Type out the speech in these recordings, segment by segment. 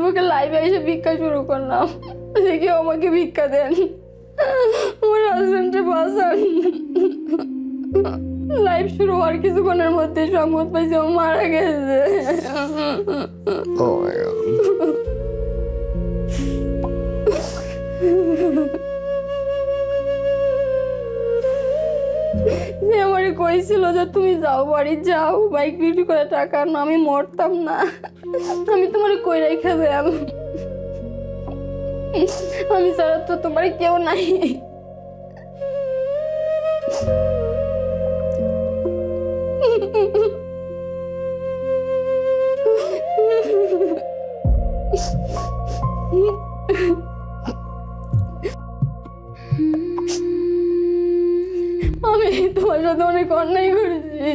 ফেসবুকে লাইভে এসে ভিক্ষা শুরু করলাম যে কেউ আমাকে ভিক্ষা দেন, আমার হাজবেন্ডের বাঁচান। লাইভ শুরু হওয়ার কিছুক্ষণের মধ্যে সংবাদ পাইছি ও মারা গেছে। Oh my God. যে আমারে কইছিল যে তুমি যাও বাড়ি যাও, বাইক বিক্রি করে টাকা আনো, আমি মরতাম না। আমি তোমারে কই রাইখা যাম, আমি ছাড়া তো তোমার কেউ নাই। আমি তোমার সাথে অনেক অন্যায় করেছি।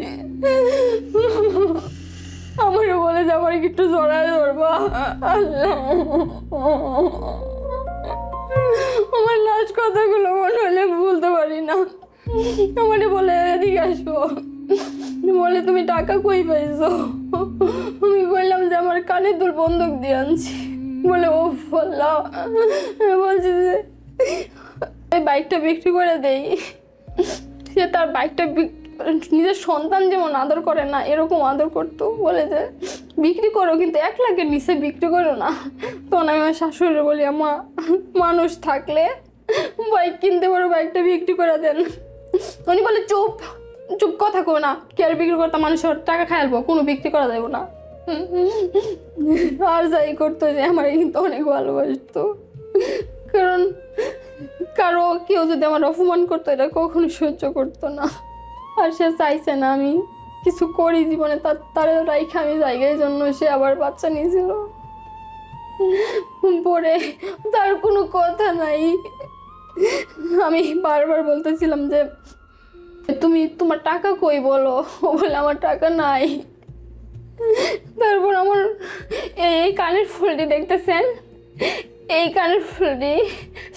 আমারও বলে যে আমার একটু জড়ায় ধরবা। আল্লাহ, আমার লাশ কথাগুলো মনে হলে বলতে পারি না। আমারে বলে এদিকে আসো, বলে তুমি টাকা কই পাইছো? আমি বললাম যে আমার কানের দুল বন্ধক দিয়ে আনছি। বলে ও আল্লাহ, বলছি যে এই বাইকটা বিক্রি করে দেই। সে তার বাইকটা নিজের সন্তান যেমন আদর করে না এরকম আদর করতো। বলে যে বিক্রি করো, কিন্তু 1 লাখের নিচে বিক্রি করো না। তখন আমি আমার শাশুড়ি বলি, আমা মানুষ থাকলে বাইক কিনতে পারো, বাইকটা বিক্রি করে দেন। উনি বলে চুপ চুপ, কথা কো না, কে আর বিক্রি করতাম, মানুষের টাকা খাইলবো, কোনো বিক্রি করা যাবো না। আর যাই করতো যে আমার কিন্তু অনেক ভালোবাসতো, কারণ কারো কেউ যদি আমার অপমান করতো এটা কখনো সহ্য করতো না। আর সে চাইছে না আমি কিছু করি জীবনে, তার রাইখে আমি জায়গায় জন্য সে আবার বাচ্চা নিয়েছিল। পরে তার কোনো কথা নাই। আমি বারবার বলতেছিলাম যে তুমি তোমার টাকা কই বলো, ও বলে আমার টাকা নাই। তারপর আমার এই কানের ফুলটি দেখতেছেন, এই কানের ফুলটি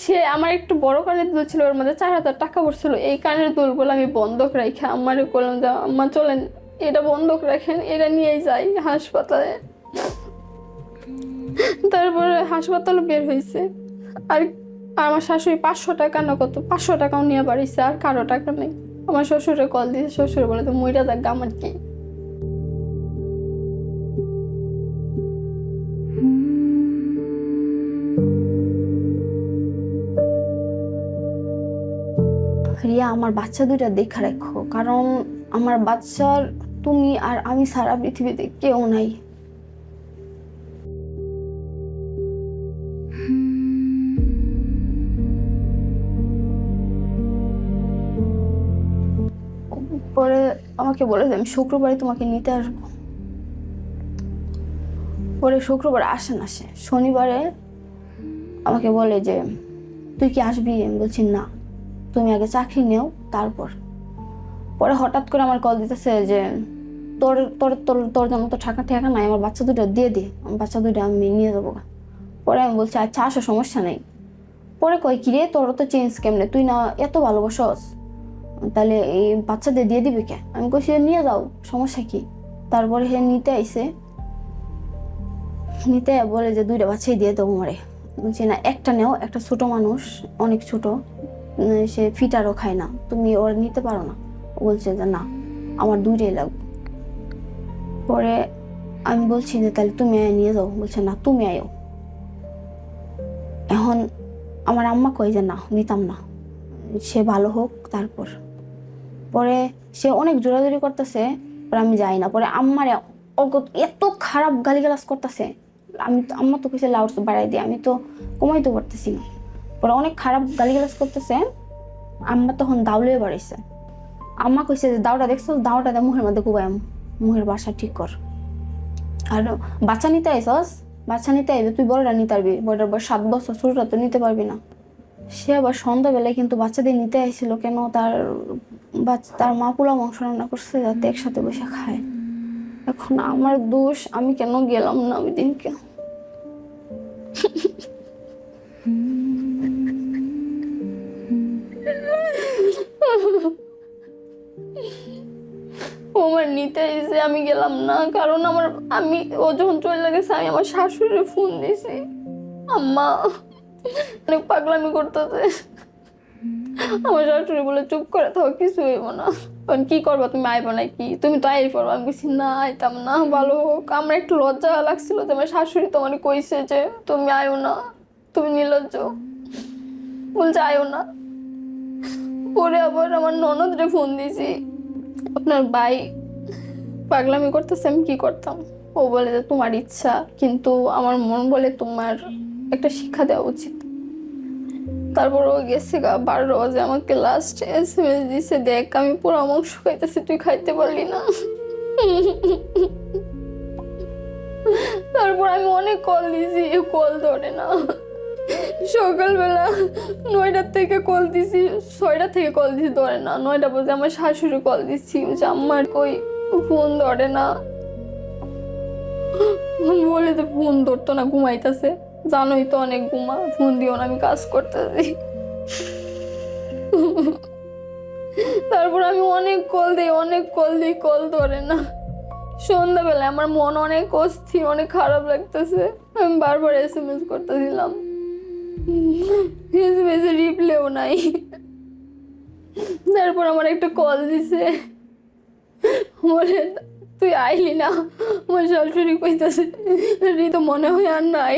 সে আমার একটু বড় কানের দুল ছিল, ওর মধ্যে 4,000 টাকা পড়ছিল। এই কানের দুলগুলো আমি বন্ধক রাখি আমার বললাম যে আম্মা চলেন এটা বন্ধক রাখেন, এটা নিয়েই যাই হাসপাতালে। তারপরে হাসপাতালে বের হয়েছে। আর আমার শাশুড়ি 500 টাকা না কত 500 টাকাও নিয়ে বাড়িছে, আর কারো টাকা নেই। আমার শ্বশুরে কল দিয়েছে, শ্বশুর বলে তো মইরা যাক আমার কি। রিয়া, আমার বাচ্চা দুইটা দেখা রাখো, কারণ আমার বাচ্চার তুমি আর আমি সারা পৃথিবীতে কেউ নাই। পরে আমাকে বলে যে আমি শুক্রবারে তোমাকে নিতে আসবো। পরে শুক্রবার আসে না, সে শনিবারে আমাকে বলে যে তুই কি আসবি? আমি বলছি না, তুমি আগে চাকরি নেও তারপর। পরে হঠাৎ করে আমার কল দিতেছে যে তোর তোর তোর তোর জন্য তো টাকা ঠেকা নাই, আমার বাচ্চা দুটো দিয়ে দে, আমার বাচ্চা দুটো আমি নিয়ে যাবো। পরে আমি বলছি আচ্ছা আসো, সমস্যা নেই। পরে কয় কি রে, তোর তো চেঞ্জ কেমনে, তুই না এত ভালোবাসস, তাহলে এই বাচ্চাদের দিয়ে দিবি কে? আমি কইছি নিয়ে যাও, সমস্যা কি। তারপরে হে নিতে আইসে, নিতে বলে যে 2টা বাচ্চাই দিয়ে দেবো মারে। বলছি না, একটা নেও, একটা ছোট মানুষ, অনেক ছোট, সে ফিটারও খায় না, তুমি ওর নিতে পারো না। ও বলছে যে না, আমার 2টাই লাগবে। পরে আমি বলছি যে তাহলে তুমি নিয়ে যাও। বলছে না, তুমি আয়ো। এখন আমার আম্মা কয় যে না, নিতাম না, সে ভালো হোক তারপর। পরে সে অনেক জোরাজোরি করতেছে, পরে আমি যাই না। পরে আম্মারে এত খারাপ গালিগালাজ করতেছে, আম্মা তো কিছু লাউড বাড়াই দিয়ে, আমি তো কমাইতে পারতেছি না। পরে অনেক খারাপ গালিগালাজ করতেছে। আম্মা তখন দাউলে বাড়াইছে। আম্মা কইছে যে দাওটা দেখছো, দাওটা দিয়ে মুখের মধ্যে কুবাই, মুখের বাসা ঠিক কর। আর বাচ্চা নিতে আইসস, বাচ্চা নিতে আইবে, তুই বড়টা নিতে পারবি, বড়টার বয়স 7 বছর, ছোটটা তো নিতে পারবি না। সে আবার সন্ধ্যাবেলায় কিন্তু বাচ্চাদের নিতে আইছিল কেন, তার মা পোলাও মাংস রান্না করছে যাতে একসাথে বসে খায়। এখন আমার দোষ, আমি কেন গেলাম না ওই দিনকে। ও আমার নিতে এসে আমি গেলাম না, কারণ আমি ও যখন চলে গেছে আমি আমার শাশুড়ির ফোন দিছি, আম্মা অনেক পাগলামি করতেছে। আমার শাশুড়ি বলে চুপ করে থাকো, কিছু হইব না। কারণ কি করবো, তুমি আইবো নাকি, তুমি তো আই পড়বো। আমি বলছি না, আইতাম না, ভালো হোক। আমার একটু লজ্জা লাগছিল যে আমার শাশুড়ি তো মানে কইছে যে তুমি আয়ো না, তুমি নির্লজ্জ, বলছে আয়ো না। পরে আবার আমার ননদরে ফোন দিছি, আপনার ভাই পাগলামি করতেছে, আমি কি করতাম। ও বলে যে তোমার ইচ্ছা, কিন্তু আমার মন বলে তোমার একটা শিক্ষা দেওয়া উচিত। তারপর ও গেছে গা 12 বাজে, আমাকে লাস্ট SMS দিছে, দেখ আমি পুরো মাংস খাইতেছি, তুই খাইতে পারলি না। তারপর আমি অনেক কল দিছি, কল ধরে না। সকালবেলা 9টার থেকে কল দিছি, 6টা থেকে কল দিছি, ধরে না। 9টা বাজে আমার শাশুড়ি কল দিচ্ছি, যে আমার কই ফোন ধরে না। বলে যে ফোন ধরতো না, ঘুমাইতেছে, জানোই তো অনেক ঘুমা, ফোন দিও না, আমি কাজ করতেছি। তারপর আমি অনেক কল দিই, কল ধরে না। সন্ধ্যাবেলায় আমার মন অনেক অস্থির, অনেক খারাপ লাগতেছে, আমি বারবার SMS করতেছিলাম, SMS এর রিপ্লাইও নাই। তারপর আমার একটা কল দিছে, বলে তুই আইলি না, আমার শাশুড়ি কইতেছে তো মনে হয় আর নাই।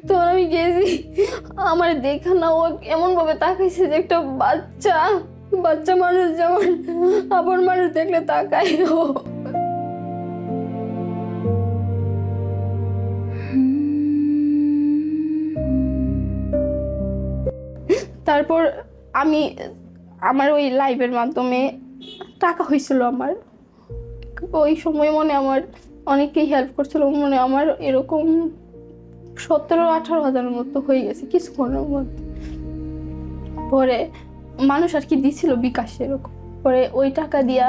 তো আমি গেছি, আমার দেখা না, ও এমন ভাবে তাকাইছে যে একটা বাচ্চা মানুষ যেমন আপন মানুষ দেখলে তাকাই ও। তারপর আমার ওই লাইভের মাধ্যমে টাকা হয়েছিল। আমার ওই সময় মনে আমার অনেকেই হেল্প করছিল, মনে আমার এরকম 17-18 হাজারের মতো হয়ে গেছে কিছুক্ষণের মধ্যে। পরে মানুষ আর কি দিছিল বিকাশে এরকম। পরে ওই টাকা দিয়া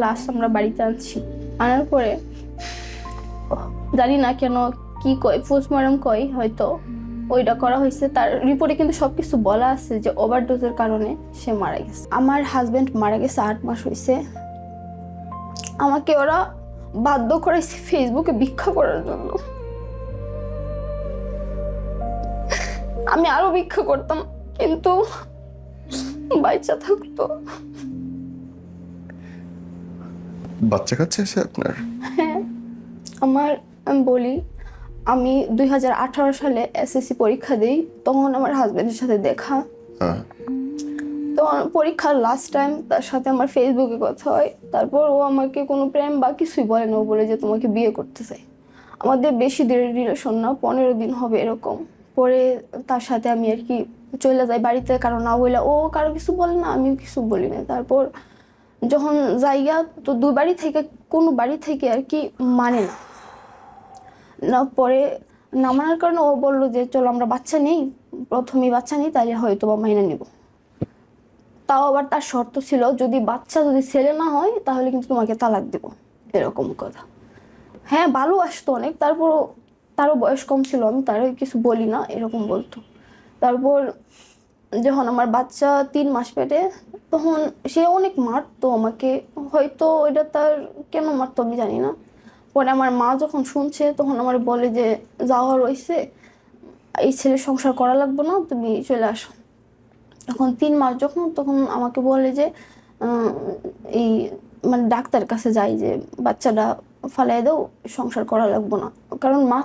লাস্ট আমরা বাড়িতে আনার পরে জানি না কেন কি কয়, পোস্টমর্টম কয় হয়তো, ওইটা করা হয়েছে। তার রিপোর্টে কিন্তু সবকিছু বলা আছে যে ওভারডোজের কারণে সে মারা গেছে। আমার হাজবেন্ড মারা গেছে 8 মাস হয়েছে। আমাকে ওরা বাধ্য করেছে ফেসবুকে ভিক্ষা করার জন্য। আমি আরো ভিক্ষা করতাম, কিন্তু বাচ্চা থাকতো। বাচ্চা কাচ্চা আছে আপনার? হ্যাঁ, আমি বলি, আমি 2018 সালে SSC পরীক্ষা দিই, তখন আমার হাজবেন্ডের সাথে দেখা। তখন পরীক্ষার লাস্ট টাইম তার সাথে আমার ফেসবুকে কথা হয়। তারপর ও আমাকে কোনো প্রেম বা কিছুই বলে না, ও বলে যে তোমাকে বিয়ে করতে চাই। আমাদের বেশি দিনের রিলেশন না, 15 দিন হবে এরকম। পরে তার সাথে আমি আর কি চলে যাই বাড়িতে, কারণ না বললে ও কারো কিছু বলে না, আমিও কিছু বলি না। তারপর যখন জায়গা তো কোনো বাড়ি থেকে আর কি মানে না, পরে না মানার কারণে ও বললো যে চলো আমরা বাচ্চা নেই, প্রথমেই বাচ্চা নেই, তাহলে হয়তো বা মাইনা নিব। তাও আবার তার শর্ত ছিল, যদি ছেলে না হয় তাহলে কিন্তু তোমাকে তালাক দেব, এরকম কথা। হ্যাঁ, ভালো আসতো অনেক। তারপর তারও বয়স কম ছিল, আমি তারও কিছু বলি না, এরকম বলতো। তারপর যখন আমার বাচ্চা 3 মাস পেটে, তখন সে অনেক মারতো আমাকে, হয়তো ওইটা তার কেন মারতো আমি জানি না। পরে আমার মা যখন শুনছে, তখন আমার বলে যে যাওয়া রয়েছে, এই ছেলের সংসার করা লাগবে না, তুমি চলে আসো। তখন 3 মাস তখন আমাকে বলে যে এই মানে ডাক্তার কাছে যাই, যে বাচ্চাটা ফালাই দাও, সংসার করা লাগবে না। কারণ মা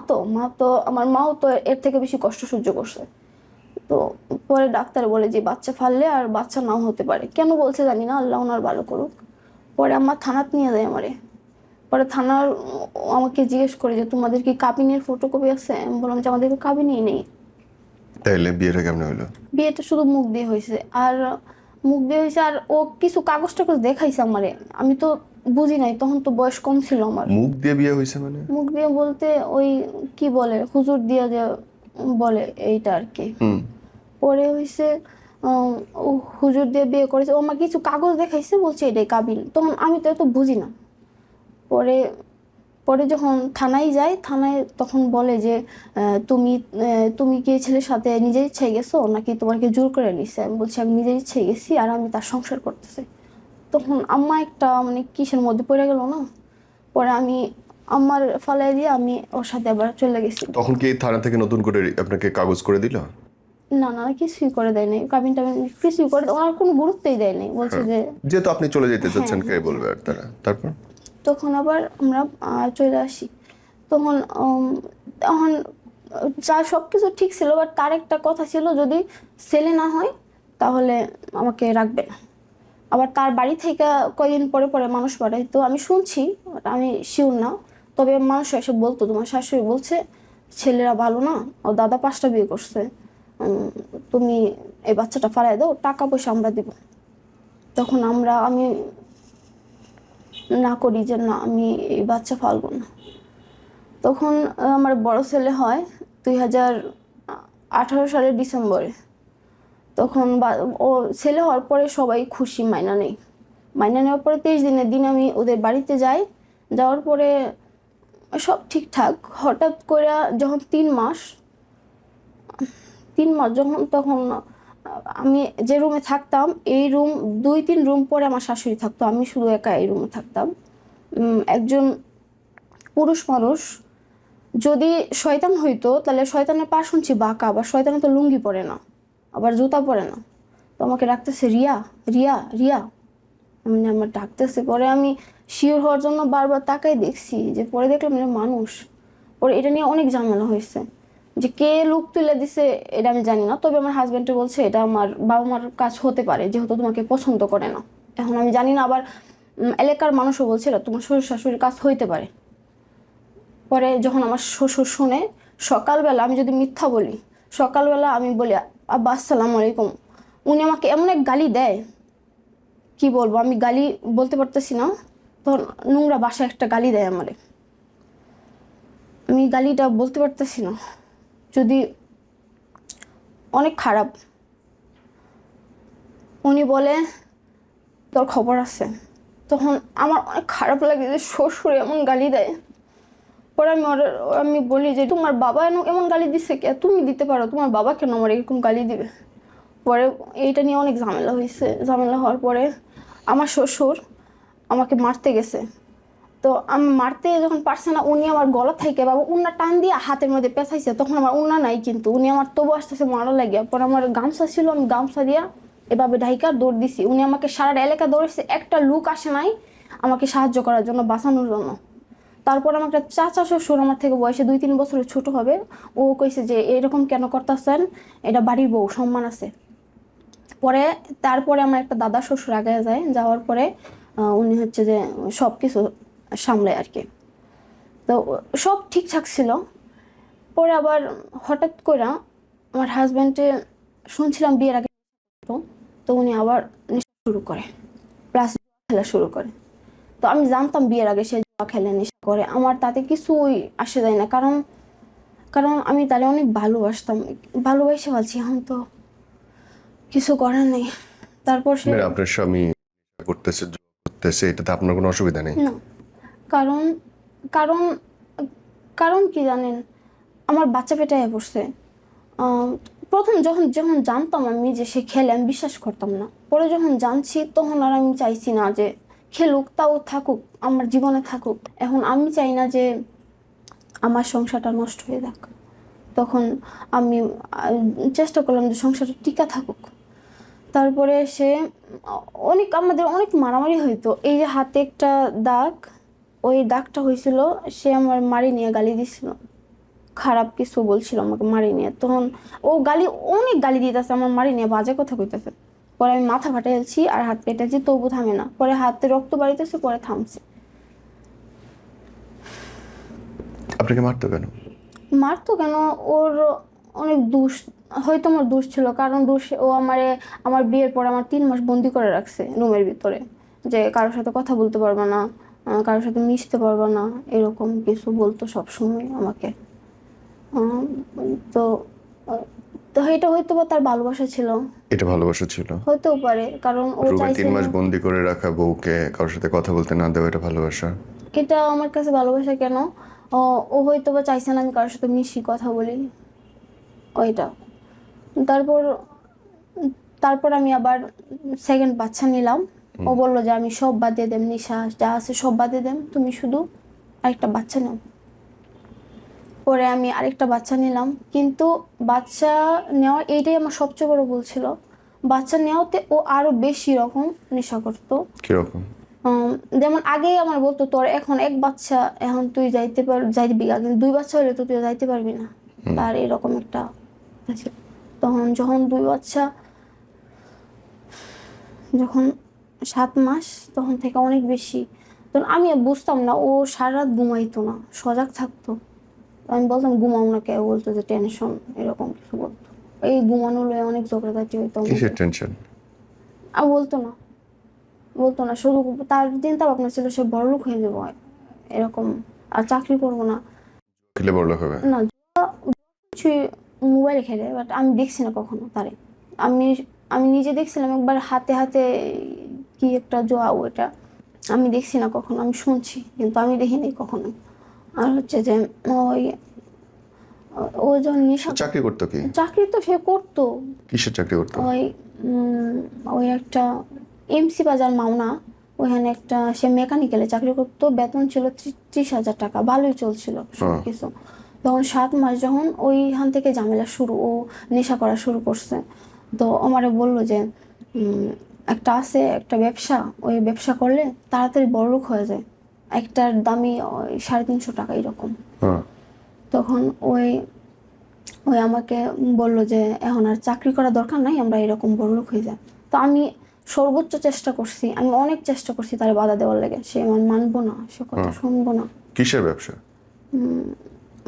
তো আমার মাও তো এর থেকে বেশি কষ্ট সহ্য করছে। তো পরে ডাক্তার বলে যে বাচ্চা ফাললে আর বাচ্চা নাও হতে পারে, কেন বলছে জানি না, আল্লাহ ওনার ভালো করুক। পরে আমার থানাত নিয়ে যায় আমারে। পরে থানার আমাকে জিজ্ঞেস করে যে তোমাদের কি কাবিনের ফটোকপি আছে? আমি বললাম যে আমাদের কাবিনই নেই। তাইলে বিয়েটা কেমন হলো? বিয়েটা শুধু মুখ দিয়ে হয়েছে, আর ও কিছু কাগজ টাগজ দেখাইছে আমারে, আমি তো বুঝি নাই, তখন তো বয়স কম ছিল আমার। মুখ দিয়ে বিয়ে হয়েছে মানে? মুখ দিয়ে বলতে ওই কি বলে, হুজুর দিয়া যে বলে এইটা আর কি। পরে হয়েছে ও হুজুর দিয়ে বিয়ে করেছে, ও আমার কিছু কাগজ দেখাইছে, বলছে এটাই কাবিন। তখন আমি তো এত বুঝি না। পরে যখন থানায় যাই, থানায় তখন বলে যে তুমি কি ছেলের সাথে নিজের ইচ্ছায় গেছো নাকি তোমাকে জোর করে নিছে? আমি বলছি আমি নিজের ইচ্ছায় গেছি, আর আমি তার সংসার করতেছি। তো তখন আম্মা একটা মানে কিসের মধ্যে পড়ে গেল না, পরে আমি আম্মার ফালাই দিয়ে আমি ওর সাথে আবার চলে গেছি। তখন কি থানা থেকে নতুন করে আপনাকে কাগজ করে দিল? না না, কিছুই করে দেয় নাই, কাবিন টাবিন কিছুই করে, ওনার কোনো গুরুত্বই দেয় নাই, বলছে যে যেহেতু আপনি চলে যেতে চাচ্ছেন, কে বলবে আর তারা। তারপর তখন আবার আমরা চলে আসি। তখন তখন যা সব কিছু ঠিক ছিল, বাট তার একটা কথা ছিল, যদি ছেলে না হয় তাহলে আমাকে রাখবে না। আবার তার বাড়ি থেকে কয়েকদিন পরে পরে মানুষ পাঠাইতো, আমি শুনছি, আমি শিওর না, তবে মানুষ এসে বলতো তোমার শাশুড়ি বলছে ছেলেরা ভালো না, ও দাদা 5টা বিয়ে করছে, তুমি এই বাচ্চাটা ফালাই দাও, টাকা পয়সা আমরা দিব। তখন আমি না করি যে না, আমি এই বাচ্চা ফালবো না। তখন আমার বড় ছেলে হয় 2018 সালের ডিসেম্বরে। তখন ও ছেলে হওয়ার পরে সবাই খুশি, মাইনা নেওয়ার পরে 23 দিনের দিন আমি ওদের বাড়িতে যাই। যাওয়ার পরে সব ঠিকঠাক, হঠাৎ করে যখন 3 মাস যখন, তখন আমি যে রুমে থাকতাম, এই রুম 2-3 রুম পরে আমার শাশুড়ি থাকতো, আমি শুধু একা এই রুমে থাকতাম। একজন পুরুষ মানুষ যদি শয়তান হইতো, তাহলে শয়তানের পা শুনছি বাঁকা, আবার শয়তানে তো লুঙ্গি পরে না, আবার জুতা পরে না, তো আমাকে ডাকতেছে রিয়া রিয়া রিয়া, আমার ডাকতেছে। পরে আমি শিওর হওয়ার জন্য বারবার তাকাই দেখছি, যে পরে দেখলাম এটা মানুষ। পরে এটা নিয়ে অনেক ঝামেলা হয়েছে, যে কে লুক তুলে দিছে এটা আমি জানি না, তবে আমার হাজব্যান্ডে বলছে এটা আমার বাবা মার কাজ হতে পারে, যেহেতু তোমাকে পছন্দ করে না। এখন আমি জানি না, আবার এলাকার মানুষও বলছিল তোমার শ্বশুর শাশুড়ির কাজ হইতে পারে। পরে যখন আমার শ্বশুর শুনে, সকালবেলা আমি যদি মিথ্যা বলি, সকালবেলা আমি বলি আব্বা আসসালামু আলাইকুম, উনি আমাকে এমন এক গালি দেয়, কি বলবো, আমি গালি বলতে পারতেছি না। তখন নোংরা বাসায় একটা গালি দেয় আমারে, আমি গালিটা বলতে পারতেছি না, যদি অনেক খারাপ। উনি বলে তোর খবর আছে। তখন আমার অনেক খারাপ লাগে যে শ্বশুর এমন গালি দেয়। পরে আমি বলি যে তোমার বাবা এমন গালি দিচ্ছে কে, তুমি দিতে পারো, তোমার বাবা কেন আমার এরকম গালি দিবে। পরে এইটা নিয়ে অনেক ঝামেলা হয়েছে। ঝামেলা হওয়ার পরে আমার শ্বশুর আমাকে মারতে গেছে। তো আমি মারতে যখন পারছে না, উনি আমার গলা থেকে বাবা উন্না টান দিয়ে হাতের মধ্যে পেঁচাইছে। তখন আমার উন্না নাই, কিন্তু উনি আমার তবু আসতেছে মারা লাগিয়া। পরে আমার গামছা ছিল, আমি গামছা দিয়া এভাবে ঢাইকা দৌড় দিছি। উনি আমাকে সারা এলাকা দৌড়েছে, একটা লোক আসে নাই আমাকে সাহায্য করার জন্য, বাঁচানোর জন্য। তারপর আমার একটা চাচা শ্বশুর, আমার থেকে বয়সে 2-3 বছরের ছোট হবে, ও কইছে যে এরকম কেন করতেছেন, এটা বাড়ির বউ, সম্মান আছে। পরে তারপরে আমার একটা দাদা শ্বশুর আগে যায়, যাওয়ার পরে উনি হচ্ছে যে সব কিছু সামলায় আর কি। তো সব ঠিকঠাক ছিল। পরে আবার হঠাৎ করে আমার হাজব্যান্ডে শুনছিলাম বিয়ের আগে, তো উনি আবার নেশা শুরু করে, প্লাস খেলা শুরু করে। তো আমি জানতাম বিয়ের আগে সে জুয়া খেলে, নেশা করে, আমার তাতে কিছুই আসে যায় না, কারণ আমি তাহলে অনেক ভালোবাসতাম, ভালোবাসে বলছি, এখন তো কিছু করার নেই। তারপর সে আপনার স্বামী করতেছে, এটাতে আপনার কোনো অসুবিধা নেই? না, কারণ কারণ কারণ কি জানেন, আমার বাচ্চা পেটে পড়ছে। প্রথম যখন জানতাম আমি যে সে খেলে, আমি বিশ্বাস করতাম না। পরে যখন জানছি, তখন আর আমি চাইছি না যে খেলুক, তাও থাকুক, আমার জীবনে থাকুক। এখন আমি চাই না যে আমার সংসারটা নষ্ট হয়ে যাক। তখন আমি চেষ্টা করলাম যে সংসারটা টিকা থাকুক। তারপরে সে আমাদের অনেক মারামারি হইতো। এই যে হাতে একটা দাগ, ওই দাগটা হয়েছিল, সে আমার মারি নিয়ে গালি দিছিল, খারাপ কিছু বলছিল আমাকে মারি নিয়ে। তখন ও অনেক গালি দিতেছে, আমার মারি নিয়ে বাজে কথা কইতেছে। পরে আমি মাথা ফাটাইছি আর হাত কেটেছি, তবু থামে না। পরে হাতে রক্ত বাড়িতেছে, পরে থামছে। আপনাকে মারতো কেন? মারতো কেন, ওর অনেক দোষ, হয়তো আমার দোষ ছিল, কারণ ও আমার বিয়ের পর আমার 3 মাস বন্দি করে রাখছে রুমের ভিতরে, যে কারোর সাথে কথা বলতে পারবে না, কারোর সাথে মিশতে পারবে না, এরকম কিছু বলতো সবসময় আমাকে। তো তো এটা হয়তো বা তার ভালোবাসা ছিল, এটা ভালোবাসা ছিল, হতেও পারে, কারণ ও রুমে চাইছে 3 মাস না। বন্দি করে রাখা বউকে কারোর সাথে কথা বলতে না দেওয়া, এটা ভালোবাসা? এটা আমার কাছে ভালোবাসা কেন, ও হয়তো বা চাইছে না আমি কারোর সাথে মিশি, কথা বলি, ওইটা। তারপর আমি আবার সেকেন্ড বাচ্চা নিলাম, ও বললো যে আমি সব বাদ দিয়ে দেম, নিশা যা আছে সব বাদ দিয়ে দেম, তুমি শুধু আরেকটা বাচ্চা নাও। পরে আমি আরেকটা বাচ্চা নিলাম, কিন্তু বাচ্চা নেওয়া এইটাই আমার সবচেয়ে বড় ভুল ছিল। বাচ্চা নেওয়াতে ও আরো বেশি রকম নেশা করতো। কিরকম? যেমন আগেই আমার বলতো তোর এখন এক বাচ্চা, এখন তুই যাইবি, কিন্তু 2 বাচ্চা হলে তো তুই যাইতে পারবি না, তার এরকম একটা ছিল। তখন যখন 2 বাচ্চা, যখন 7 মাস, তখন থেকে অনেক বেশি, তখন আমি আর বুঝতাম না, ও সারা রাত ঘুমাইতো না, সজাগ থাকতো। আমি বলতাম ঘুমাও না, কে বলতো যে টেনশন, এরকম কিছু বলতো। এই ঘুমানো লয়ে অনেক ঝগড়াঝাটি হইতো। কিসের টেনশন? আর বলতো না, শুধু তার চিন্তা ভাবনা ছিল সে বড়লোক হয়ে যাবো এরকম, আর চাকরি করবো না। খেলে বড়লোক হবে? না, কিছুই মোবাইলে খেলে, বাট আমি দেখছি না কখনো তারে। আমি আমি নিজে দেখছিলাম একবার হাতে হাতে কি একটা জোয়া, ওইটা আমি দেখছি না কখনো, আমি শুনছি কিন্তু আমি দেখিনি কখনো। আর হচ্ছে যে ওই ও যখন নেশা, চাকরি করতো কি? চাকরি তো সে করতো, কিসের চাকরি করতো? ওই ওই একটা এমসি বাজার মাওনা, ওইখানে একটা সে মেকানিক্যালে চাকরি করতো, বেতন ছিল 30,000 টাকা, ভালোই চলছিল সব কিছু। তখন 7 মাস যখন ওইখান থেকে ঝামেলা শুরু, ও নেশা করা শুরু করছে। তো আমারে বললো যে একটা আছে একটা ব্যবসা, ওই ব্যবসা করলে তাড়াতাড়ি বড়লোক হয়ে যায়, একটার দামই 350 টাকা এরকম। তখন ওই ওই আমাকে বললো যে এখন আর চাকরি করা দরকার নাই, আমরা এরকম বড়লোক হয়ে যাই। তো আমি সর্বোচ্চ চেষ্টা করছি, আমি অনেক চেষ্টা করছি তার বাধা দেওয়ার লেগে, সে আমার মানবো না, সে কথা শুনবো না। কিসের ব্যবসা?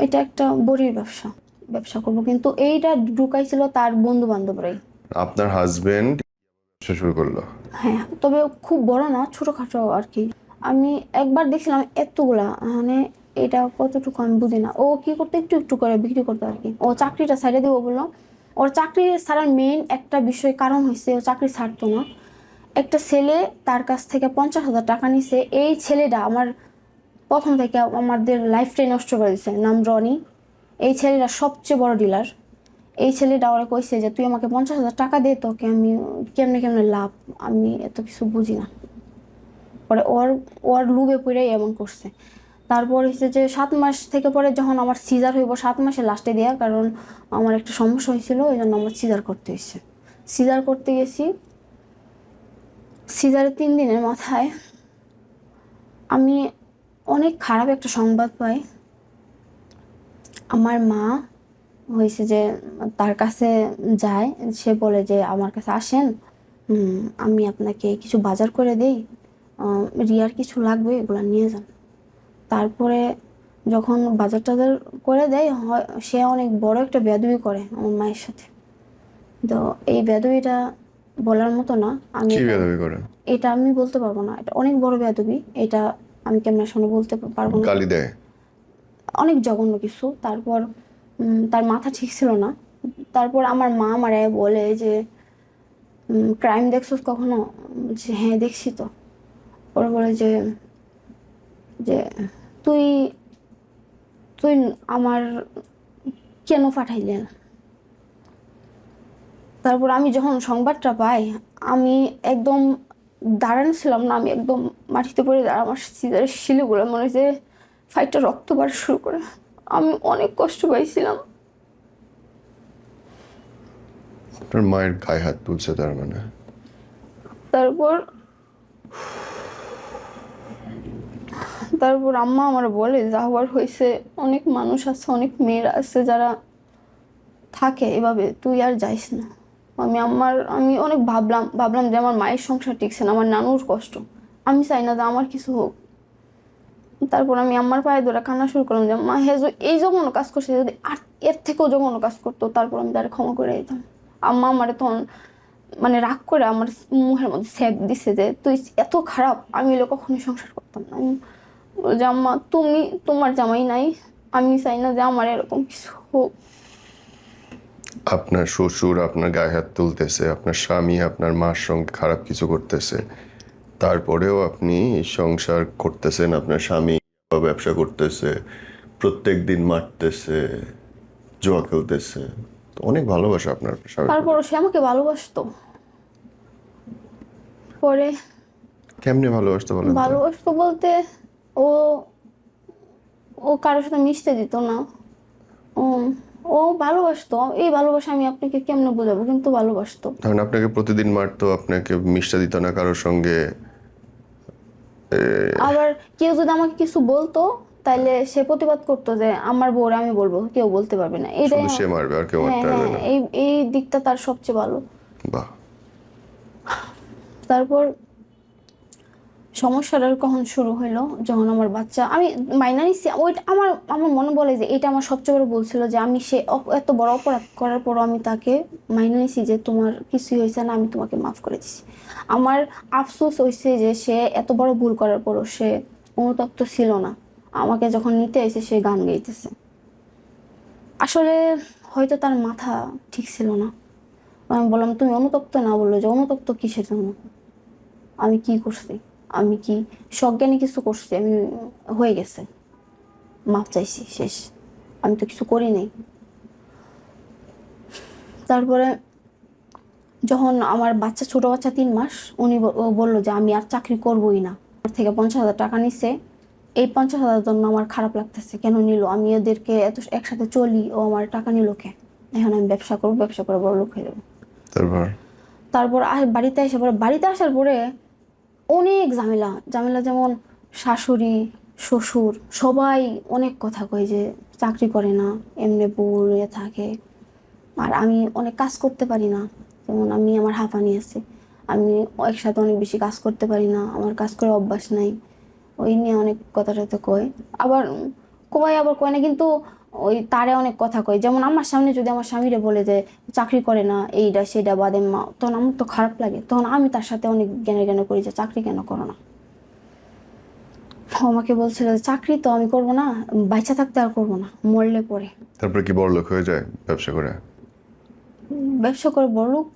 এটা একটা বড়ির ব্যবসা করবো, কিন্তু এইটা ঢুকাইছিল তার বন্ধু বান্ধবরাই। আপনার হাজবেন্ড ব্যবসা শুরু করলো? হ্যাঁ, তবে খুব বড় না, ছোটখাটো আর কি। আমি একবার দেখছিলাম এতগুলা, মানে এটা কতটুকু আমি বুঝি না। ও কি করতে, একটু একটু করে বিক্রি করতো আর কি। ও চাকরিটা ছাড়ে দিব বললো। ওর চাকরি ছাড়ার মেইন একটা বিষয় কারণ হয়েছে ও চাকরি ছাড়তো না। একটা ছেলে তার কাছ থেকে 50,000 টাকা নিছে। এই ছেলেটা আমার প্রথম থেকে আমাদের লাইফটাই নষ্ট করে দিছে, নাম রনি। এই ছেলেটা সবচেয়ে বড় ডিলার। এই ছেলেটা ওরা কইছে যে তুই আমাকে 50,000 টাকা দে, তোকে আমি কেমনে কেমনে লাভ, আমি এত কিছু বুঝি না। পরে ওর ওর লুবে পড়ে এমন করছে। তারপর হচ্ছে যে 7 মাস থেকে পরে যখন আমার সিজার হইব, 7 মাসে লাস্টে দেওয়া, কারণ আমার একটা সমস্যা হয়েছিল, ওই জন্য আমার সিজার করতে হয়েছে। সিজার করতে গেছি, সিজারের 3 দিনের মাথায় আমি অনেক খারাপ একটা সংবাদ পাই। আমার মা হয়েছে যে তার কাছে যায়, সে বলে যে আমার কাছে আসেন, আমি আপনাকে কিছু বাজার করে দেই, রিয়ার কিছু লাগবে, এগুলো নিয়ে যান। তারপরে যখন বাজার টাজার করে দেয়, সে অনেক বড় একটা বেয়াদবি করে আমার মায়ের সাথে। তো এই বেয়াদবিটা বলার মতো না। আমি কি বেয়াদবি করেন? এটা আমি বলতে পারবো না, এটা অনেক বড় বেয়াদবি, এটা আমি কেমন শুনে বলতে পারবো না। গালি দেয়? অনেক জঘন্য কিছু। তারপর তার মাথা ঠিক ছিল না। তারপর আমার মা আমারে বলে যে ক্রাইম দেখছস কখনো? বলছি হ্যাঁ দেখছি তো। ওরা বলে যে যে তুই তুই আমার কেন পাঠাইলি না? তারপর আমি যখন সংবাদটা পাই, আমি একদম দাঁড়ানো ছিলাম না, আমি একদম মাটিতে পড়ে আমার সিজারের শিলিগুলো মনে হচ্ছে ফাইটটা রক্ত বার শুরু করে। আমি অনেক কষ্ট পাইছিলাম। আপনার মায়ের গায়ে হাত তুলছে তার মানে? তারপর আম্মা আমার বলে যা হওয়ার হয়েছে, অনেক মানুষ আছে, অনেক মেয়েরা আছে যারা থাকে এভাবে, তুই আর যাইস না। আমি অনেক ভাবলাম যে আমার মায়ের সংসার টিকছে না, আমার নানুর কষ্ট, আমি চাই না যে আমার কিছু হোক। তারপর আমি আম্মার পায়ে ধরে কান্না শুরু করলাম যে মা, হ্যাঁ এই জঘন্য কাজ করছে, যদি আর এর থেকেও জঘন্য কাজ করতো তারপর আমি তারা ক্ষমা করে দিতাম। আম্মা আমার তখন মানে রাগ করে আমার মুখের মধ্যে স্যাপ দিছে যে তুই এত খারাপ, আমি এলো কখনোই সংসার করতাম না। আমি যে আম্মা, তুমি তোমার জামাই নাই, আমি চাই না যে আমার এরকম কিছু হোক। আপনার শ্বশুর আপনার গায়ে হাত তুলতেছে, আপনার স্বামী আপনার মার সঙ্গে খারাপ কিছু করতেছে, তারপরেও আপনি সংসার করতেছেন, আপনার স্বামী ব্যবসা করতেছে, প্রত্যেক দিন মারতেছে, জুয়া খেলতেছে, তো অনেক ভালোবাসা আপনার স্বামী। তারপর সে আমাকে ভালোবাসতো। পরে কেমনে ভালোবাসতো বলেন তো? ভালোবাসতো বলতে ও ও কারোর সাথে মিশতে দিত না। ও ও ভালোবাসতো, এই ভালোবাসা আমি আপনাকে কেমনে বোঝাবো, কিন্তু ভালোবাসতো। ধরেন আপনাকে প্রতিদিন মারতো, আপনাকে মিশতে দিত না কারোর সঙ্গে। আবার কেউ যদি আমাকে কিছু বলতো তাহলে সে প্রতিবাদ করতো যে আমার বউরে আমি বলবো, কেউ বলতে পারবে না, এটাই শুধু সে মারবে আর কেউ হ্যাঁ মারতে পারবে হ্যাঁ, না। এই এই দিকটা তার সবচেয়ে ভালো। বাহ। তারপর সমস্যাটা কখন শুরু হলো, যখন আমার বাচ্চা আমি মাইনা নিচ্ছি, ওইটা আমার আমার মনে বলে যে এটা আমার সবচেয়ে বড় ভুল ছিল, যে আমি সে এত বড় অপরাধ করার পরও আমি তাকে মাইনা নিছি যে তোমার কিছুই হয়েছে না, আমি তোমাকে মাফ করে দিছি। আমার আফসোস হয়েছে যে সে এত বড় ভুল করার পরও সে অনুতপ্ত ছিল না। আমাকে যখন নিতে এসে সে গান গাইতেছে। আসলে হয়তো তার মাথা ঠিক ছিল না। আমি বললাম তুমি অনুতপ্ত না, বললো যে অনুতপ্ত কিসের জন্য, আমি কি করছি, আমি কি সজ্ঞানে কিছু করছি, আমি হয়ে গেছে, মাপ চাইছি, শেষ, আমি তো কিছু করি নাই। তারপরে যখন আমার বাচ্চা, ছোট বাচ্চা 3 মাস, ও বললো যে আমি আর চাকরি করবোই না। আমার থেকে 50,000 টাকা নিছে, এই 50,000 জন্য আমার খারাপ লাগতেছে, কেন নিল, আমি ওদেরকে এত একসাথে চলি, ও আমার টাকা নিল কে, এখন আমি ব্যবসা করবো, ব্যবসা করে বড় লোক হয়ে যাবো। তারপর? তারপর বাড়িতে এসে পরে, বাড়িতে আসার পরে অনেক ঝামেলা ঝামেলা, যেমন শাশুড়ি শ্বশুর সবাই অনেক কথা কয় যে চাকরি করে না, এমনি বলে থাকে। আর আমি অনেক কাজ করতে পারি না, যেমন আমি আমার হাঁপানি আছে, আমি একসাথে অনেক বেশি কাজ করতে পারি না, আমার কাজ করে অভ্যাস নাই, ওই নিয়ে অনেক কথা টথা কয়। আবার কয় আবার কয় না, কিন্তু ওই তারে অনেক কথা কয়, যেমন আমার সামনে যদি আমার স্বামীরে বলে যে চাকরি করে না, এইটা সেটা বাদে মা, তখন আমার তো খারাপ লাগে, তখন আমি তার সাথে অনেক জ্ঞানে জ্ঞানে করি যে চাকরি কেন করো না। ও আমাকে বলছিল যে চাকরি তো আমি করবো না, বাচ্চা থাকতে আর করবো না, মরলে পরে। তারপর কি বড়লোক হয়ে যায় ব্যবসা করে? ব্যবসা করে বড়লোক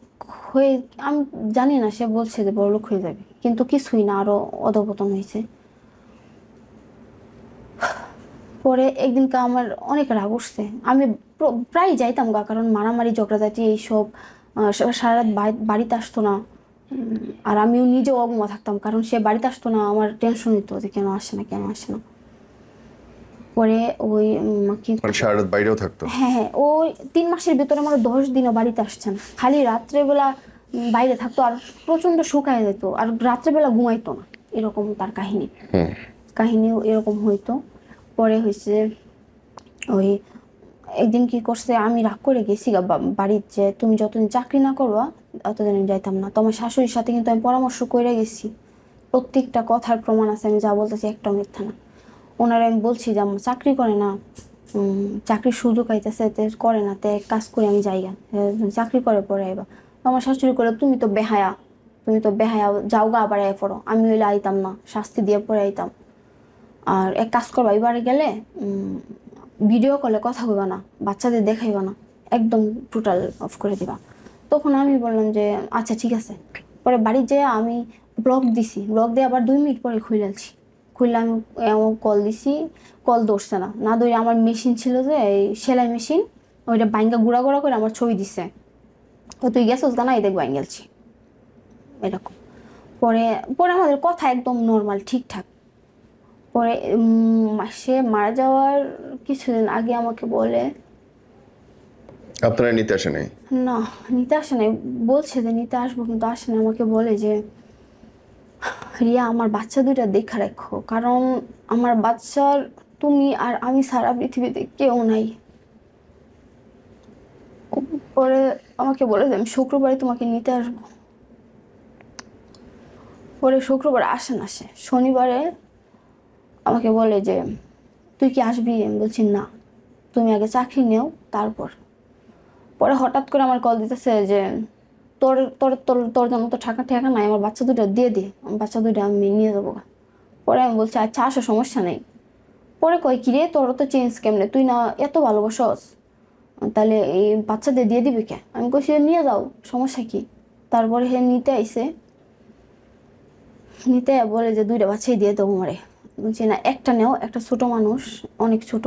হয়ে, আমি জানি না, সে বলছে যে বড়লোক হয়ে যাবে, কিন্তু কিছুই না, আরো অধঃপতন হয়েছে। পরে একদিনকে আমার অনেক রাগ উঠছে, আমি প্রায় যাইতাম গা, কারণ মারামারি ঝগড়াঝাটি এইসব, সারা রাত বাড়িতে আসতো না। আর আমিও নিজেও অগমা থাকতাম, কারণ সে বাড়িতে আসতো না, আমার টেনশন হইতো যে কেন আসে না কেন আসে না। পরে ওই কি, মানে সারা রাত বাইরেও থাকতো? হ্যাঁ হ্যাঁ, ওই 3 মাসের ভিতরে আমার 10 দিনও বাড়িতে আসছে না, খালি রাত্রেবেলা বাইরে থাকতো, আর প্রচন্ড শুকায় যেত, আর রাত্রেবেলা ঘুমাইতো না, এরকম তার কাহিনী। কাহিনীও এরকম হইতো। পরে হয়েছে ওই একদিন কি করছে, আমি রাগ করে গেছি বাড়ির, যে তুমি যতদিন চাকরি না করবা ততদিন আমি যাইতাম না। তো আমার শাশুড়ির সাথে কিন্তু আমি পরামর্শ করে গেছি, প্রত্যেকটা কথার প্রমাণ আছে, আমি যা বলতেছি একটাও মিথ্যা না। ওনারা আমি বলছি যে আমার চাকরি করে না, চাকরির সুযোগ আইতেছে, তে করে না, তে এক কাজ করে আমি যাইগা, চাকরি করে পরে আইবা। তো আমার শাশুড়ি করে তুমি তো বেহায়া, তুমি তো বেহায়া, যাও গা আবার আয় পড়ো। আমি হইলে আইতাম না, শাস্তি দিয়ে পরে আইতাম। আর এক কাজ করবা, এবারে গেলে ভিডিও কলে কথা কইবা না, বাচ্চাদের দেখাইবা না, একদম টোটাল অফ করে দিবা। তখন আমি বললাম যে আচ্ছা ঠিক আছে। পরে বাড়ি যেয়ে আমি ব্লক দিছি, ব্লক দিয়ে আবার 2 মিনিট পরে খুলছি, খুললে আমি এমন কল দিছি, কল ধরছে না, না ধরে আমার মেশিন ছিল যে এই সেলাই মেশিন, ওইটা বাইঙ্গা গুঁড়া গুঁড়া করে আমার ছবি দিছে, তো তুই গেছিস গানা, এই দেখ বাইঙ্গেলছি, এরকম। পরে পরে আমাদের কথা একদম নর্মাল ঠিকঠাক। পরে সে মারা যাওয়ার কিছুদিন আগে আমাকে বলে, আপনারা নিতে আসে নাই? না নিতে আসে নাই, বলছে যে নিতে আসবো কিন্তু আসে না। আমাকে বলে যে রিয়া আমার বাচ্চা 2টা দেখা রাখো, কারণ আমার বাচ্চার তুমি আর আমি সারা পৃথিবীতে কেউ নাই। পরে আমাকে বলে যে আমি শুক্রবারে তোমাকে নিতে আসবো। পরে শুক্রবার আসে না, সে শনিবারে আমাকে বলে যে তুই কি আসবি, আমি বলছি না, তুমি আগে চাকরি নেও তারপর। পরে হঠাৎ করে আমার কল দিতেছে যে তোর তোর তোর তোর জন্য তো টাকা ঠেকা নাই, আমার বাচ্চা 2টা দিয়ে দে, আমার বাচ্চা 2টা আমি নিয়ে যাবো। পরে আমি বলছি আচ্ছা আসো, সমস্যা নেই। পরে কয় কি রে, তোর তো চেঞ্জ কেমনে, তুই না এত ভালোবাসস, তাহলে এই বাচ্চাদের দিয়ে দিবি কে? আমি কইছি নিয়ে যাও, সমস্যা কি। তারপরে হে নিতে আইসে, নিতে বলে যে 2টা বাচ্চাই দিয়ে দেবো মারে। বলছি না, একটা নেও, একটা ছোট মানুষ, অনেক ছোট,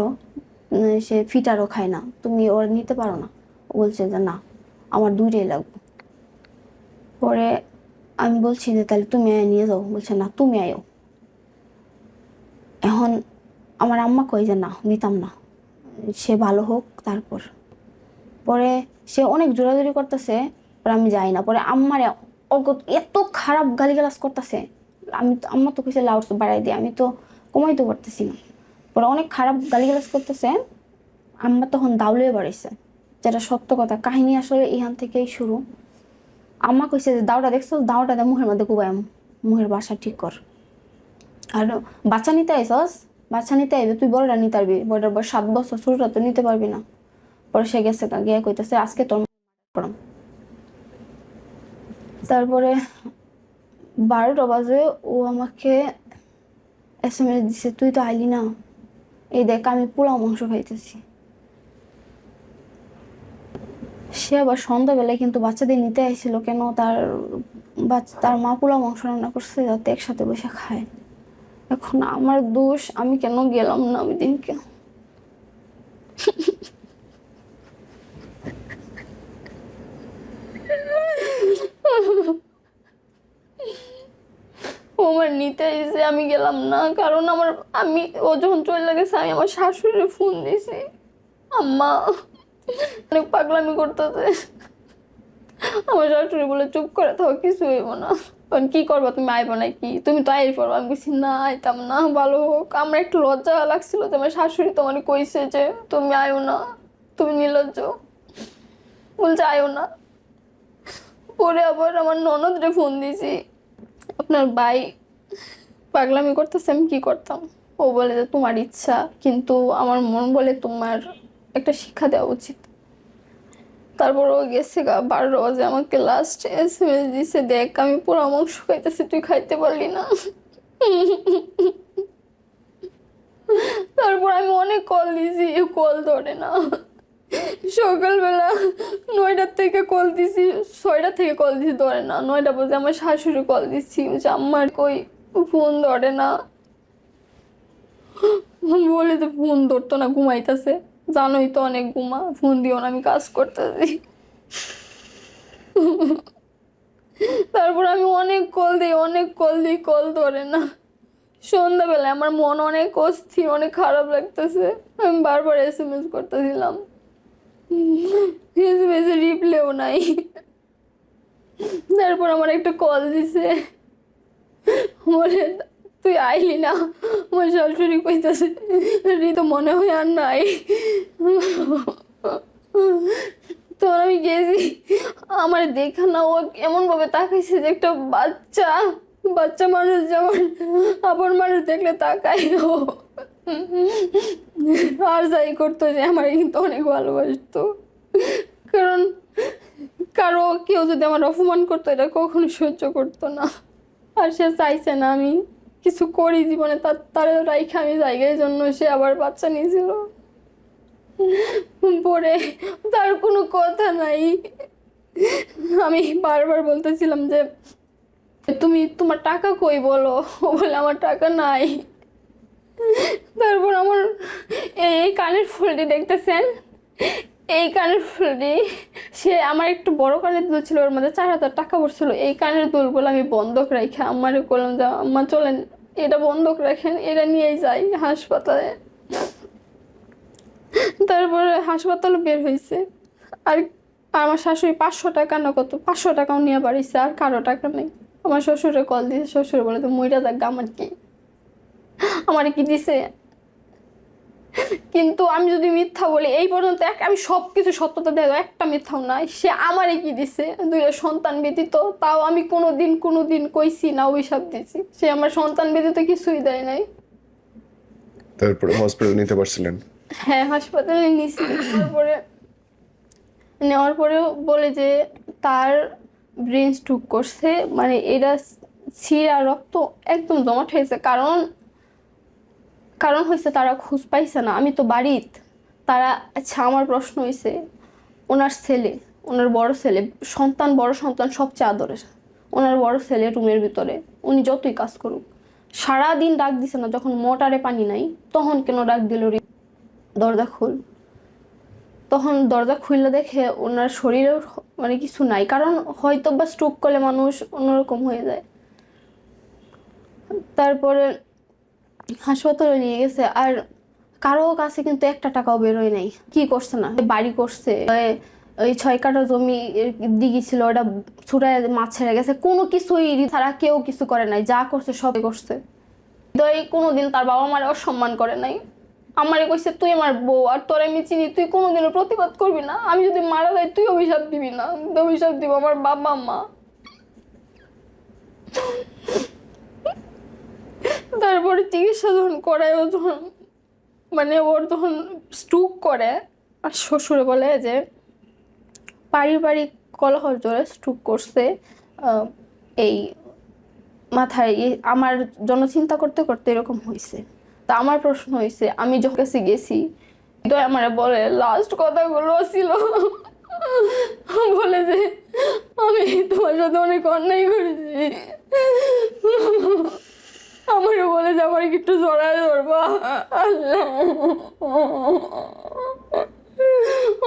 সে ফিটারও খায় না, তুমি ওর নিতে পারো না। ও বলছে যে না, আমার 2টাই লাগবে। পরে আমি বলছি যে তাহলে তুমি নিয়ে যাও, বলছে না তুমি আয়ো। এখন আমার আম্মা কই যে না নিতাম না, সে ভালো হোক তারপর। পরে সে অনেক জোরাজুরি করতেছে, পরে আমি যাই না। পরে আম্মার এত খারাপ গালিগালাজ করতেছে, আম্মা তো কইছে লাউড বাড়াই দিয়ে, আমি তো কমাইতে পারতেছি না। পরে অনেক খারাপ গালিগালাজ করতেছে, আম্মা তখন দাউলিয়ে বাড়াইছে, যেটা সত্য কথা। কাহিনী আসলে এখান থেকেই শুরু। আম্মা কইছে যে দাওটা দেখছো, দাওটা দে মুখের মধ্যে কুবায়াম, মুখের বাসা ঠিক কর। আর বাচ্চা নিতে আইসস, বাচ্চা নিতে আইবে, তুই বড়টা নিতে পারবি, বড়টার বয়স 7 বছর, ছোটটা তো নিতে পারবি না। পরে সে গেছে গিয়ে কইতেছে আজকে তোর করাম। তারপরে 12টা বাজে ও আমাকে SMS দিছে, তুই তো আইলি না, এই দেখ আমি পোলাও মাংস খাইতেছি। সে আবার সন্ধ্যাবেলায় কিন্তু বাচ্চাদের নিতে আইছিল, কেন তার মা পোলাও মাংস রান্না করছে যাতে একসাথে বসে খায়। এখন আমার দোষ, আমি কেন গেলাম না ওই দিনকে। ও আমার নিতে এসে আমি গেলাম না, কারণ ও যখন চলে গেছে আমি আমার শাশুড়ির ফোন দিছি, আম্মা অনেক পাগলামি করতেছে। আমার শাশুড়ি বলে চুপ করে থাকো, কিছু হইব না। কারণ কি করবো, তুমি আইবো নাকি, তুমি তো আই পড়বো। আমি বলছি না আইতাম না, ভালো হোক। আমার একটু লজ্জা লাগছিল যে আমার শাশুড়ি তোমার কইছে যে তুমি আয়ো না, তুমি নির্লজ্জ, বলছে আয়ো না। পরে আবার আমার ননদরে ফোন দিছি, আপনার ভাই পাগলামি করতেছে, আমি কি করতাম। ও বলে যে তোমার ইচ্ছা, কিন্তু আমার মন বলে তোমার একটা শিক্ষা দেওয়া উচিত। তারপর ও গেছে 12টা বাজে আমাকে লাস্ট SMS দিছে, দেখ আমি পুরো মাংস খাইতেছি, তুই খাইতে পারলি না। তারপর আমি অনেক কল দিছি, কল ধরে না। সকালবেলা 9টার থেকে কল দিছি, 6টা থেকে কল দিছি, ধরে না। 9টা বাজে আমার শাশুড়ি কল দিচ্ছি, আমার কই ফোন ধরে না। বলে যে ফোন ধরতো না, ঘুমাইতেছে, জানোই তো অনেক ঘুমা, ফোন দিও না, আমি কাজ করতেছি। তারপর আমি অনেক কল দিই, কল ধরে না। সন্ধ্যাবেলায় আমার মন অনেক অস্থির, অনেক খারাপ লাগতেছে, আমি বারবার SMS করতেছিলাম, SMS এর রিপ্লাইও নাই। তারপর আমার একটা কল দিছে, বলে তুই আইলি না, আমার শাশুড়ি কইতেছে তো মনে হয় আর নাই। তখন আমি গেছি, আমার দেখা না, ও এমন ভাবে তাকাইছে যে একটা বাচ্চা মানুষ যেমন আপন মানুষ দেখলে তাকাই, ও আর যাই করতো, যে আমার কিন্তু অনেক ভালোবাসতো। কারণ কেউ যদি আমার অপমান করতো, এটা কখনো সহ্য করতো না। আর সে চাইছে না আমি কিছু করি জীবনে, তার রাইখে আমি জায়গায় জন্য সে আবার বাচ্চা নিয়েছিল। পরে তার কোনো কথা নাই। আমি বারবার বলতেছিলাম যে তুমি তোমার টাকা কই বলো, ও বলে আমার টাকা নাই। তারপর আমার এই কানের ফুলটি দেখতেছেন, এই কানের ফুলটি সে আমার একটু বড় কানের দুল ছিল, ওর মধ্যে 4,000 টাকা পড়ছিল। এই কানের দুলগুলো আমি বন্ধক রাখি আমারে বললাম যে আম্মা চলেন এটা বন্ধক রাখেন, এটা নিয়েই যাই হাসপাতালে। তারপরে হাসপাতালে বের হয়েছে, আর আমার শাশুড়ি 500 টাকা না কত 500 টাকাও নিয়ে বাড়িছে, আর কারো টাকা নেই। আমার শ্বশুরে কল দিয়েছে, শ্বশুর বলে তো মইরা যাক, আমার কি, আমার কি দিছে। কিন্তু আমি যদি মিথ্যা বলি, এই পর্যন্ত আমি সবকিছু সত্যতা দেয়, একটা মিথ্যাও নাই। সে আমারে কি দিছে, 2টা সন্তান ব্যতীত, তাও আমি কোনোদিন কইছি না অভিশাপ দিছি। সে আমার সন্তান ব্যতীত কিছুই দেয় নাই। তারপরে হসপিটাল নিতে পারছিলেন? হ্যাঁ, হাসপাতালে নিছি। তারপরে নেওয়ার পরেও বলে যে তার ব্রেন স্ট্রোক করছে, মানে এটা শিরা রক্ত একদম জমাট হয়েছে। কারণ হয়েছে তারা খোঁজ পাইছে না, আমি তো বাড়িত তারা। আচ্ছা, আমার প্রশ্ন হয়েছে, ওনার বড় ছেলে বড় সন্তান সবচেয়ে আদরের, ওনার বড় ছেলে রুমের ভিতরে, উনি যতই কাজ করুক সারাদিন ডাক দিছে না, যখন মোটরে পানি নাই তখন কেন ডাক দিল দরজা খুল। তখন দরজা খুললে দেখে ওনার শরীরের মানে কিছু নাই, কারণ হয়তো বা স্ট্রোক করলে মানুষ অন্যরকম হয়ে যায়। তারপরে হাসপাতালে নিয়ে গেছে, আর কারো কাছে কিন্তু একটা টাকাও বেরোয় নাই। কি করছে না, বাড়ি করছে, ওই 6 কাঠা জমি দিঘি ছিল ওটা ছুটায় মাছ ছেড়ে গেছে, কোনো কিছুই ছাড়া কেউ কিছু করে নাই, যা করছে সবই করছে। হৃদয় কোনোদিন তার বাবা মারে অসম্মান করে নাই। আমারে কইছে তুই আমার বউ, আর তোর আমি চিনি, তুই কোনোদিনও প্রতিবাদ করবি না, আমি যদি মারা যাই তুই অভিশাপ দিবি না, অভিশাপ দিব আমার বাবা মা। তারপরে চিকিৎসা যখন করায়, ও যখন মানে ওর যখন স্ট্রোক করে, আর শ্বশুরে বলে যে পারিবারিক কলহের জোরে স্ট্রোক করছে, এই মাথায় আমার জন্য চিন্তা করতে করতে এরকম হয়েছে। তা আমার প্রশ্ন হয়েছে, আমি যখন কাছে গেছি তো আমার বলে লাস্ট কথাগুলো ছিল, বলে যে আমি তোমার সাথে অনেক অন্যায় করেছি, আমারও বলে যে আমার একটু জড়ায় ধরবা। আল্লাহ,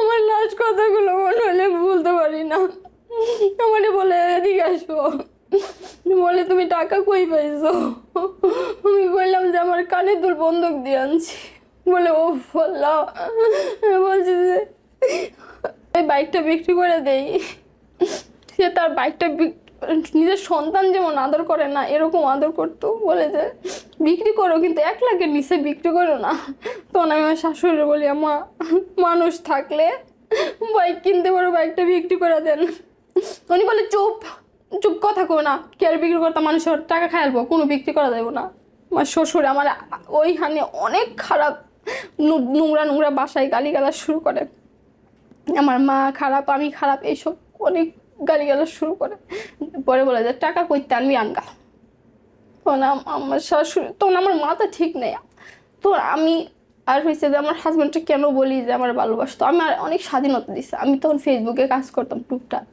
আমার লাস্ট কথাগুলো মনে হলে ভুলতে পারি না। আমারে বলে এদিকে আসো, বলে তুমি টাকা কই পাইছো? আমি বললাম যে আমার কানে দুল বন্ধক দিয়ে আনছি। বলে ও আল্লাহ, বলছি যে এই বাইকটা বিক্রি করে দেই। সে তার বাইকটা নিজের সন্তান যেমন আদর করে না, এরকম আদর করতো। বলে যে বিক্রি করো, কিন্তু 1 লাখের নিচে বিক্রি করো না। তখন আমি আমার শাশুড়ি বলি, আমা মানুষ থাকলে বাইক কিনতে পারো, বাইকটা বিক্রি করে দেন। উনি বলে চুপ চুপ, কথা কো না, কি আর বিক্রি করতাম, মানুষের টাকা খাইলবো, কোনো বিক্রি করা যাবো না। আমার শ্বশুর আমার ওইখানে অনেক খারাপ নোংরা নোংরা বাসায় গালিগালাজ শুরু করে। আমার মা খারাপ, আমি খারাপ, এইসব অনেক গালিগালাজ শুরু করে। পরে বলে যে টাকা কইতে আনবি আনগা। তখন আমার শাশুড়ি, তখন আমার মাথা ঠিক নেই। তো আমি আর হয়েছে যে আমার হাজব্যান্ডকে কেন বলি যে আমার ভালোবাসতো, আমার অনেক স্বাধীনতা দিচ্ছে। আমি তখন ফেসবুকে কাজ করতাম টুকটাক,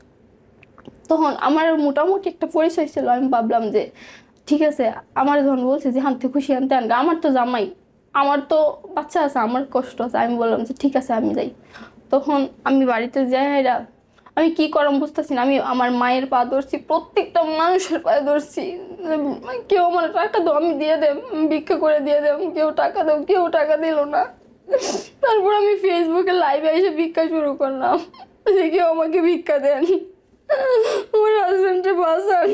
তখন আমার মোটামুটি একটা পরিচয় ছিল। আমি ভাবলাম যে ঠিক আছে, আমার যখন বলছে যে হানতে খুশি আনতে আনগা, আমার তো জামাই, আমার তো বাচ্চা আছে, আমার কষ্ট আছে। আমি বললাম যে ঠিক আছে আমি যাই। তখন আমি বাড়িতে যাই, আমি কি করম বুঝতেছি না। আমি আমার মায়ের পা ধরছি, প্রত্যেকটা মানুষের পায়ে ধরছি, কেউ আমার টাকা দাও, আমি দিয়ে দেব, ভিক্ষা করে দিয়ে দেব, কেউ টাকা দাও, কেউ টাকা দিল না। তারপর আমি ফেসবুকে লাইভে এসে ভিক্ষা শুরু করলাম, যে কেউ আমাকে ভিক্ষা দেন, আমার হাজব্যান্ডের বাসান।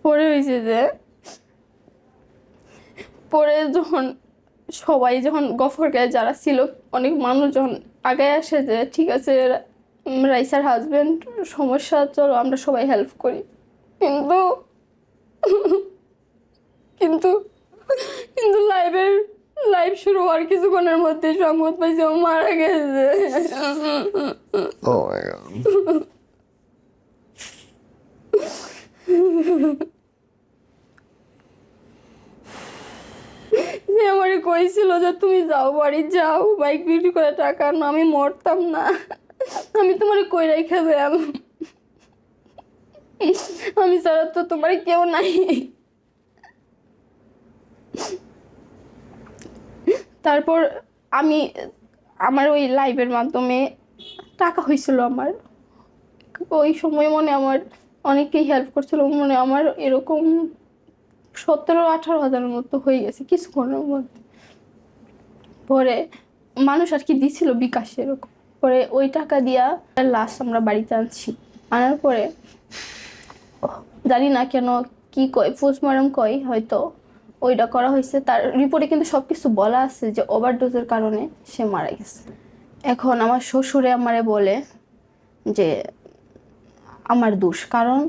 পরে হয়েছে যে পরে যখন সবাই যখন গফরগাঁয়ে যারা ছিল অনেক মানুষ যখন আগে আসে যে ঠিক আছে রাইসার হাজবেন্ড সমস্যা, চলো আমরা সবাই হেল্প করি, কিন্তু কিন্তু কিন্তু লাইভ শুরু হওয়ার কিছুক্ষণের মধ্যে সংবাদ পাইছে ও মারা গেছে। Oh my God. সে আমারে কইছিল যে তুমি যাও, বাড়ি যাও, বাইক বিক্রি করে টাকা আনো, আমি মরতাম না, আমি তোমার কই রেখে যাই, আমি ছাড়া তো তোমার কেউ নাই। তারপর আমি আমার ওই লাইভের মাধ্যমে টাকা হয়েছিল আমার, ওই সময় মনে আমার অনেকেই হেল্প করছিল, মনে আমার এরকম 17-18 হাজারের মতো হয়ে গেছে কিছুক্ষণের মধ্যে। পরে মানুষ আর কি দিছিল বিকাশে এরকম। পরে ওই টাকা দিয়া লাশ আমরা বাড়িতে আনছি, আনার পরে জানি না কেন কি কয় পোস্টমর্টম কয়, হয়তো ওইটা করা হয়েছে। তার রিপোর্টে কিন্তু সব কিছু বলা আছে যে ওভারডোজের কারণে সে মারা গেছে। এখন আমার শ্বশুরে আমারে বলে যে আমার দোষ, কারণ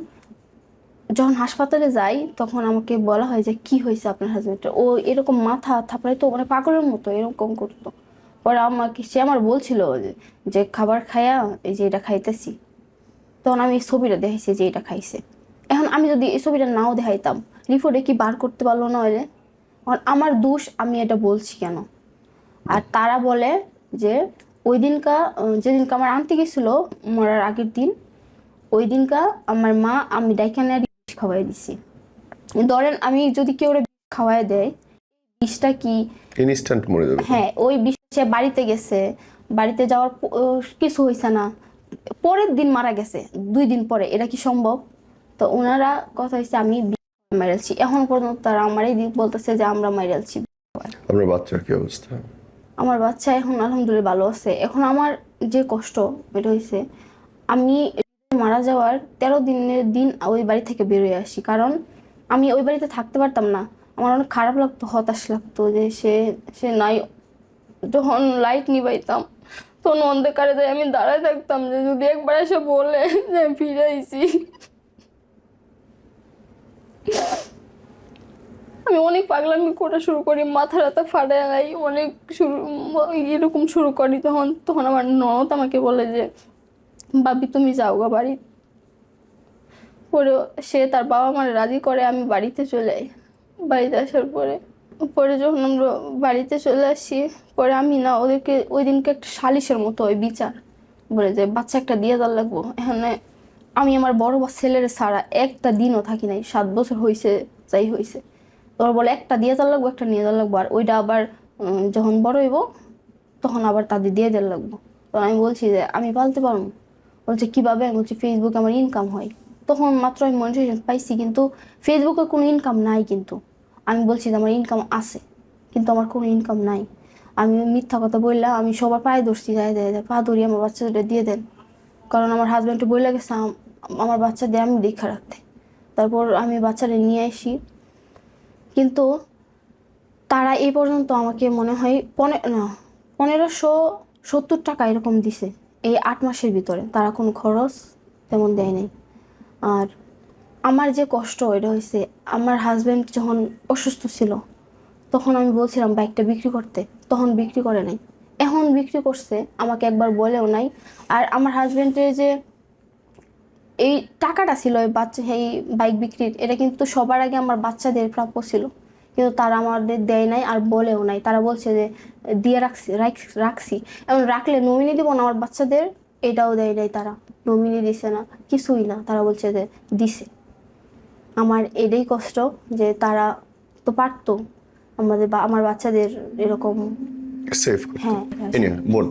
যখন হাসপাতালে যাই তখন আমাকে বলা হয় যে কি হয়েছে আপনার হাজবেন্ডের, ও এরকম মাথা থাপড়াই তো মানে পাগলের মতো এরকম করতো। পরে আমাকে সে আমার বলছিল যে খাবার খায়া এই যে এটা খাইতেছি, তখন আমি এই ছবিটা দেখাইছি যে এটা খাইছে। এখন আমি যদি এই ছবিটা নাও দেখাইতাম, রিপোর্টে কি বার করতে পারলো না হলে আমার দোষ, আমি এটা বলছি কেন? আর তারা বলে যে ওই দিনকা যেদিনকা আমার আনতে গেছিলো মরার আগের দিন, ওই দিনকা আমার মা আমি ডাইখানে খাওয়াই দিছি। ধরেন আমি যদি কেউ খাওয়াই দেয়, বিষটা কি ইনস্ট্যান্ট মরে যাবে। হ্যাঁ, ওই বিষ সে বাড়িতে গেছে, বাড়িতে যাওয়ার কিছু হয়েছে না, পরের দিন মারা গেছে 2 দিন পরে, এটা কি সম্ভব? তো ওনারা কথা হয়েছে আমি মাইরালছি, এখন পর্যন্ত তারা আমারই বলতেছে যে আমরা মাইরালছি। আপনার বাচ্চার কি অবস্থা? আমার বাচ্চা এখন আলহামদুলিল্লাহ ভালো আছে। এখন আমার যে কষ্ট এটা হয়েছে, আমি মারা যাওয়ার 13 দিনের দিন ওই বাড়ি থেকে বেরোয় আসি, কারণ আমি ওই বাড়িতে থাকতে পারতাম না। আমার অনেক খারাপ লাগতো, হতাশ লাগতো যে সে নাই। যখন লাইট নিবাইতাম তখন অন্ধকারে যাই আমি দাঁড়ায় থাকতাম, যে যদি একবার এসে বলে যে আমি ফিরে আইছি। আমি অনেক পাগলামি করা শুরু করি, মাথা রাতা ফাটায় নাই, অনেক এরকম শুরু করি। তখন আমার ননদ আমাকে বলে যে ভাবি তুমি যাও গা বাড়ি। পরে সে তার বাবা মার রাজি করে, আমি বাড়িতে চলে যাই। বাড়িতে আসার পরে যখন আমরা বাড়িতে চলে আসি, পরে আমি না ওদেরকে ওই দিনকে একটা সালিশের মতো ওই বিচার বলে যে বাচ্চা একটা দিয়ে দেওয়ার লাগবো। এখানে আমি আমার বড় ছেলের ছাড়া একটা দিনও থাকি নাই, 7 বছর হয়েছে যাই হয়েছে। তোর বলে একটা দিয়ে দেওয়ার লাগবো, একটা নিয়ে দেওয়ার লাগবো, আর ওইটা আবার যখন বড় হইব তখন আবার তাদের দিয়ে দেওয়ার লাগবো। তখন আমি বলছি যে আমি পালতে পারবো। বলছে কীভাবে? আমি বলছি ফেসবুকে আমার ইনকাম হয়। তখন মাত্র আমি মনিটাইজেশন পাইছি, কিন্তু ফেসবুকে কোনো ইনকাম নাই। কিন্তু আমি বলছি যে আমার ইনকাম আছে, কিন্তু আমার কোনো ইনকাম নাই। আমি মিথ্যা কথা বললাম, আমি সবার পায়ে ধরছি, যায় পা ধরি আমার বাচ্চাটা দিয়ে দেন, কারণ আমার হাজব্যান্ডকে বলে গেছে আমার বাচ্চা দিয়ে আমি দেখা রাখতে। তারপর আমি বাচ্চাটা নিয়ে আসি, কিন্তু তারা এই পর্যন্ত আমাকে মনে হয় 1570 টাকা এরকম দিছে এই 8 মাসের ভিতরে। তারা কোনো খরচ তেমন দেয় নাই। আর আমার যে কষ্ট এটা হয়েছে, আমার হাজব্যান্ড যখন অসুস্থ ছিল তখন আমি বলছিলাম বাইকটা বিক্রি করতে, তখন বিক্রি করে নাই। এখন বিক্রি করছে, আমাকে একবার বলেও নাই। আর আমার হাজব্যান্ডের যে এই টাকাটা ছিল এই বাইক বিক্রির, এটা কিন্তু সবার আগে আমার বাচ্চাদের প্রাপ্য ছিল, কিন্তু তারা আমাদের দেয় নাই আর বলেও নাই। তারা বলছে যে দিয়ে রাখছি, এমন রাখলে নমিনি দিব না আমার বাচ্চাদের, এটাও দেয় নাই। তারা নমিনি দিছে না, কিছুই না, তারা বলছে যে দিছে। আমার এটাই কষ্ট যে তারা তো পারতো আমার বাচ্চাদের এরকম সেফ। হ্যাঁ বোন